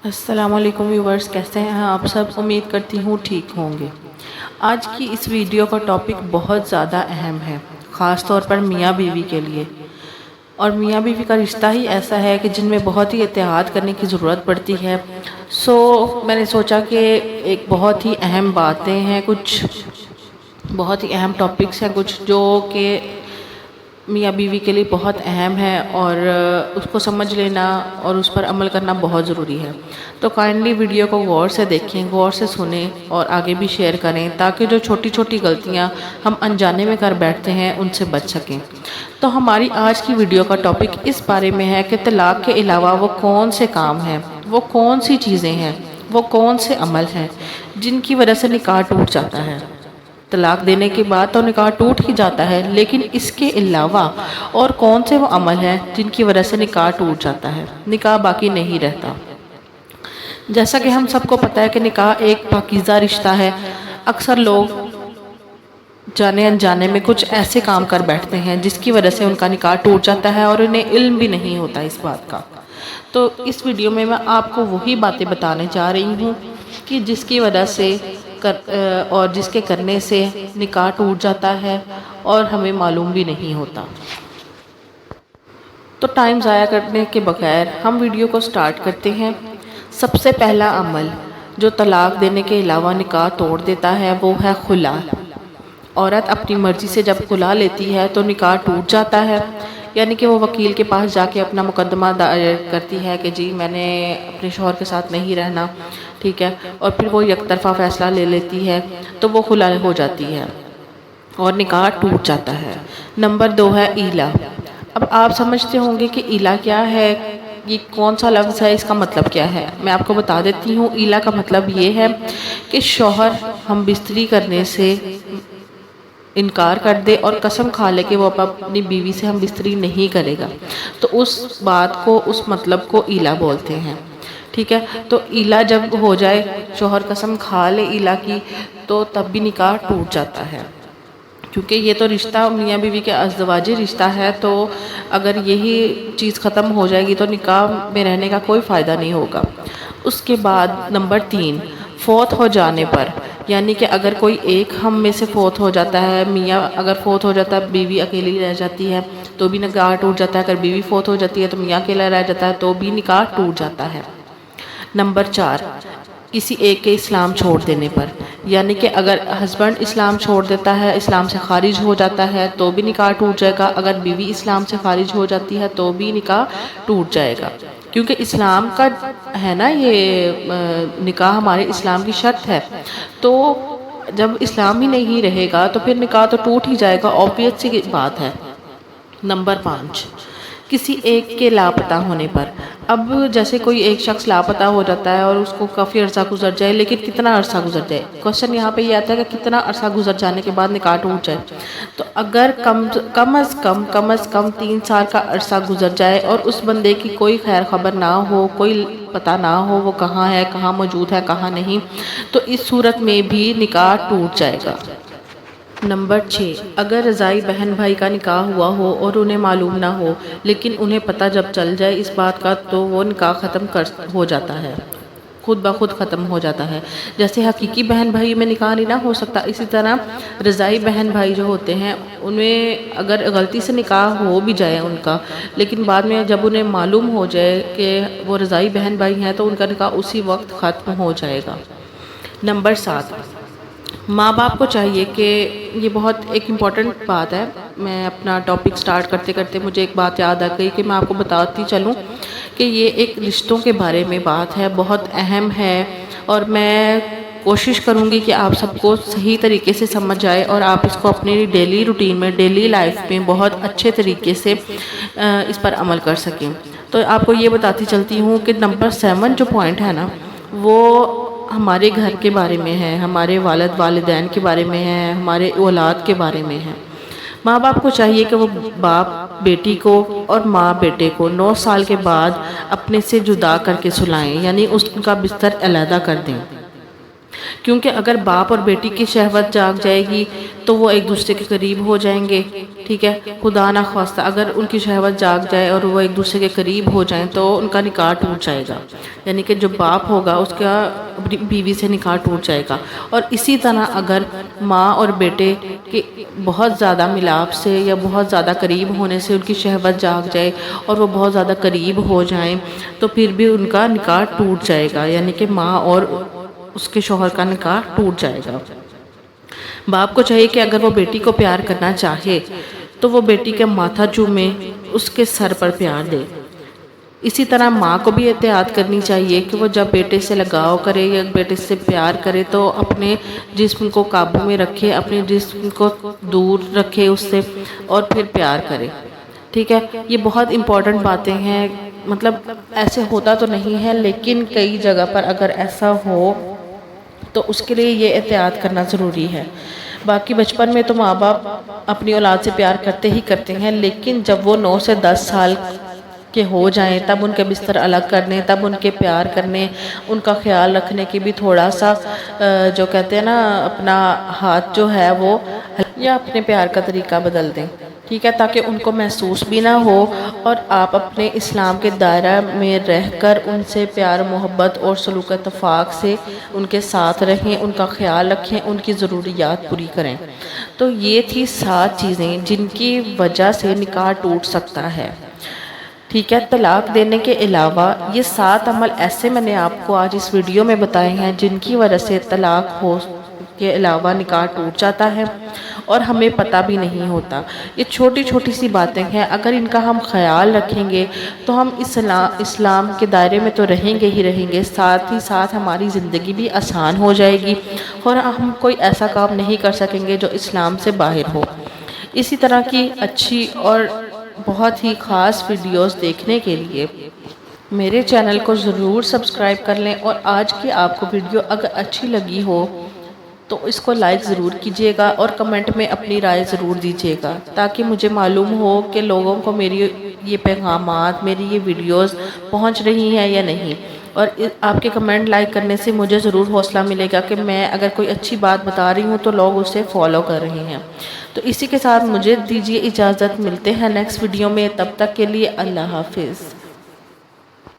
السلام علیکم ویورز، کیسے ہیں آپ سب؟ امید کرتی ہوں ٹھیک ہوں گے۔ آج کی اس ویڈیو کا ٹاپک بہت زیادہ اہم ہے، خاص طور پر میاں بیوی کے لیے۔ اور میاں بیوی کا رشتہ ہی ایسا ہے کہ جن میں بہت ہی اتحاد کرنے کی ضرورت پڑتی ہے۔ میں نے سوچا کہ ایک بہت ہی اہم باتیں ہیں، کچھ بہت ہی اہم ٹاپکس ہیں کچھ جو کہ میاں بیوی کے لیے بہت اہم ہے، اور اس کو سمجھ لینا اور اس پر عمل کرنا بہت ضروری ہے۔ تو کائنڈلی ویڈیو کو غور سے دیکھیں، غور سے سنیں اور آگے بھی شیئر کریں، تاکہ جو چھوٹی چھوٹی غلطیاں ہم انجانے میں کر بیٹھتے ہیں ان سے بچ سکیں۔ تو ہماری آج کی ویڈیو کا ٹاپک اس بارے میں ہے کہ طلاق کے علاوہ وہ کون سے کام ہیں، وہ کون سی چیزیں ہیں، وہ کون سے عمل ہیں جن کی وجہ سے نکاح ٹوٹ جاتا ہے۔ طلاق دینے کے بعد تو نکاح ٹوٹ ہی جاتا ہے، لیکن اس کے علاوہ اور کون سے وہ عمل ہیں جن کی وجہ سے نکاح ٹوٹ جاتا ہے، نکاح باقی نہیں رہتا۔ جیسا کہ ہم سب کو پتہ ہے کہ نکاح ایک پاکیزہ رشتہ ہے۔ اکثر لوگ جانے انجانے میں کچھ ایسے کام کر بیٹھتے ہیں جس کی وجہ سے ان کا نکاح ٹوٹ جاتا ہے اور انہیں علم بھی نہیں ہوتا اس بات کا۔ تو اس ویڈیو میں آپ کو وہی باتیں بتانے جا رہی ہوں کہ جس کی وجہ سے اور جس کے کرنے سے نکاح ٹوٹ جاتا ہے اور ہمیں معلوم بھی نہیں ہوتا۔ تو ٹائم ضائع کرنے کے بغیر ہم ویڈیو کو سٹارٹ کرتے ہیں۔ سب سے پہلا عمل جو طلاق دینے کے علاوہ نکاح توڑ دیتا ہے وہ ہے خلا۔ عورت اپنی مرضی سے جب خلا لیتی ہے تو نکاح ٹوٹ جاتا ہے، یعنی کہ وہ وکیل کے پاس جا کے اپنا مقدمہ دائر کرتی ہے کہ جی میں نے اپنے شوہر کے ساتھ نہیں رہنا، ٹھیک ہے، اور پھر وہ یک طرفہ فیصلہ لے لیتی ہے تو وہ خلا ہو جاتی ہے اور نکاح ٹوٹ جاتا ہے۔ نمبر 2 ہے ایلا۔ اب آپ سمجھتے ہوں گے کہ ایلا کیا ہے، یہ کون سا لفظ ہے، اس کا مطلب کیا ہے؟ میں آپ کو بتا دیتی ہوں۔ ایلا کا مطلب یہ ہے کہ شوہر ہم بستری کرنے سے انکار کر دے اور قسم کھا لے کہ وہ اپنی بیوی سے ہم بستری نہیں کرے گا، تو اس بات کو، اس مطلب کو ایلا بولتے ہیں، ٹھیک ہے۔ تو ایلا جب ہو جائے، شوہر قسم کھا لے ایلا کی، تو تب بھی نکاح ٹوٹ جاتا ہے، کیونکہ یہ تو رشتہ میاں بیوی کے ازدواجی رشتہ ہے۔ تو اگر یہی چیز ختم ہو جائے گی تو نکاح میں رہنے کا کوئی فائدہ نہیں ہوگا۔ اس کے بعد نمبر 3، فوت ہو جانے پر، یعنی کہ اگر کوئی ایک ہم میں سے فوت ہو جاتا ہے، میاں اگر فوت ہو جاتا ہے، بیوی اکیلی رہ جاتی ہے تو بھی نکاح ٹوٹ جاتا ہے۔ اگر بیوی فوت ہو جاتی ہے تو میاں اکیلا رہ جاتا ہے تو بھی نکاح ٹوٹ جاتا ہے۔ نمبر 4، کسی ایک کے اسلام چھوڑ دینے پر، یعنی کہ اگر ہسبینڈ اسلام چھوڑ دیتا ہے، اسلام سے خارج ہو جاتا ہے تو بھی نکاح ٹوٹ جائے گا۔ اگر بیوی اسلام سے خارج ہو جاتی ہے تو بھی نکاح ٹوٹ جائے گا، کیونکہ اسلام کا ہے نا، یہ نکاح ہمارے اسلام کی شرط ہے۔ تو جب اسلام ہی نہیں رہے گا تو پھر نکاح تو ٹوٹ ہی جائے گا، obvious سی بات ہے۔ نمبر 5، کسی ایک کے لاپتہ ہونے پر۔ اب جیسے کوئی ایک شخص لاپتہ ہو جاتا ہے اور اس کو کافی عرصہ گزر جائے، لیکن کتنا عرصہ گزر جائے، کوشچن یہاں پہ یہ آتا ہے کہ کتنا عرصہ گزر جانے کے بعد نکاح ٹوٹ جائے۔ تو اگر کم از کم 3 سال کا عرصہ گزر جائے اور اس بندے کی کوئی خیر خبر نہ ہو، کوئی پتہ نہ ہو وہ کہاں ہے، کہاں موجود ہے، کہاں نہیں، تو اس صورت میں بھی نکاح ٹوٹ جائے گا۔ نمبر 6، اگر رضائی بہن بھائی کا نکاح ہوا ہو اور انہیں معلوم نہ ہو، لیکن انہیں پتہ جب چل جائے اس بات کا، تو وہ نکاح ختم ہو جاتا ہے، خود بخود ختم ہو جاتا ہے۔ جیسے حقیقی بہن بھائی میں نکاح نہیں نہ ہو سکتا، اسی طرح رضائی بہن بھائی جو ہوتے ہیں انہیں اگر غلطی سے نکاح ہو بھی جائے ان کا، لیکن بعد میں جب انہیں معلوم ہو جائے کہ وہ رضائی بہن بھائی ہیں تو ان کا نکاح اسی وقت ختم ہو جائے گا۔ نمبر 7، ماں باپ کو چاہیے کہ یہ بہت ایک امپورٹنٹ بات ہے۔ میں اپنا ٹاپک سٹارٹ کرتے کرتے مجھے ایک بات یاد آ گئی کہ میں آپ کو بتاتی چلوں کہ یہ ایک رشتوں کے بارے میں بات ہے، بہت اہم ہے، اور میں کوشش کروں گی کہ آپ سب کو صحیح طریقے سے سمجھ آئے اور آپ اس کو اپنی ڈیلی روٹین میں، ڈیلی لائف میں بہت اچھے طریقے سے اس پر عمل کر سکیں۔ تو آپ کو یہ بتاتی چلتی ہوں کہ نمبر 7 جو پوائنٹ ہے نا، وہ ہمارے گھر کے بارے میں ہے، ہمارے والدین کے بارے میں ہے، ہمارے اولاد کے بارے میں ہے۔ ماں باپ کو چاہیے کہ وہ باپ بیٹی کو اور ماں بیٹے کو 9 سال کے بعد اپنے سے جدا کر کے سلائیں، یعنی اس کا بستر علیحدہ کر دیں، کیونکہ اگر باپ اور بیٹی کی شہوت جاگ جائے گی تو وہ ایک دوسرے کے قریب ہو جائیں گے، ٹھیک ہے، خدا نہ خواستہ اگر ان کی شہوت جاگ جائے اور وہ ایک دوسرے کے قریب ہو جائیں تو ان کا نکاح ٹوٹ جائے گا، یعنی کہ جو باپ ہوگا اس کا اپنی بیوی سے نکاح ٹوٹ جائے گا۔ اور اسی طرح اگر ماں اور بیٹے کے بہت زیادہ ملاپ سے یا بہت زیادہ قریب ہونے سے ان کی شہوت جاگ جائے اور وہ بہت زیادہ قریب ہو جائیں تو پھر بھی ان کا نکاح ٹوٹ جائے گا، یعنی کہ ماں اور اس کے شوہر کا نکاح ٹوٹ جائے گا۔ باپ کو چاہیے کہ اگر وہ بیٹی کو پیار کرنا چاہے تو وہ بیٹی کا ماتھا چومے، اس کے سر پر پیار دے۔ اسی طرح ماں کو بھی احتیاط کرنی چاہیے کہ وہ جب بیٹے سے لگاؤ کرے یا بیٹے سے پیار کرے تو اپنے جسم کو قابو میں رکھے، اپنے جسم کو دور رکھے اس سے اور پھر پیار کرے، ٹھیک ہے۔ یہ بہت امپورٹنٹ باتیں ہیں، مطلب ایسے ہوتا تو نہیں ہے لیکن کئی جگہ پر اگر ایسا ہو تو اس کے لیے یہ احتیاط کرنا ضروری ہے۔ باقی بچپن میں تو ماں باپ اپنی اولاد سے پیار کرتے ہی کرتے ہیں، لیکن جب وہ 9 سے 10 سال کے ہو جائیں تب ان کے بستر الگ کرنے، تب ان کے پیار کرنے، ان کا خیال رکھنے کی بھی تھوڑا سا جو کہتے ہیں نا اپنا ہاتھ جو ہے وہ یا اپنے پیار کا طریقہ بدل دیں، ٹھیک ہے، تاکہ ان کو محسوس بھی نہ ہو اور آپ اپنے اسلام کے دائرہ میں رہ کر ان سے پیار محبت اور سلوک اتفاق سے ان کے ساتھ رہیں، ان کا خیال رکھیں، ان کی ضروریات پوری کریں۔ تو یہ تھی 7 چیزیں جن کی وجہ سے نکاح ٹوٹ سکتا ہے، ٹھیک ہے۔ طلاق دینے کے علاوہ یہ 7 عمل ایسے میں نے آپ کو آج اس ویڈیو میں بتائے ہیں جن کی وجہ سے طلاق ہو کے علاوہ نکاح ٹوٹ جاتا ہے اور ہمیں پتہ بھی نہیں ہوتا۔ یہ چھوٹی چھوٹی سی باتیں ہیں، اگر ان کا ہم خیال رکھیں گے تو ہم اسلام کے دائرے میں تو رہیں گے ہی رہیں گے، ساتھ ہی ساتھ ہماری زندگی بھی آسان ہو جائے گی اور ہم کوئی ایسا کام نہیں کر سکیں گے جو اسلام سے باہر ہو۔ اسی طرح کی اچھی اور بہت ہی خاص ویڈیوز دیکھنے کے لیے میرے چینل کو ضرور سبسکرائب کر لیں، اور آج کی آپ کو ویڈیو اگر اچھی لگی ہو تو اس کو لائک ضرور کیجیے گا اور کمنٹ میں اپنی رائے ضرور دیجیے گا تاکہ مجھے معلوم ہو کہ لوگوں کو میری یہ پیغامات، میری یہ ویڈیوز پہنچ رہی ہیں یا نہیں۔ اور آپ کے کمنٹ لائک کرنے سے مجھے ضرور حوصلہ ملے گا کہ میں اگر کوئی اچھی بات بتا رہی ہوں تو لوگ اسے فالو کر رہے ہیں۔ تو اسی کے ساتھ مجھے دیجیے اجازت، ملتے ہیں نیکسٹ ویڈیو میں، تب تک کے لیے اللہ حافظ۔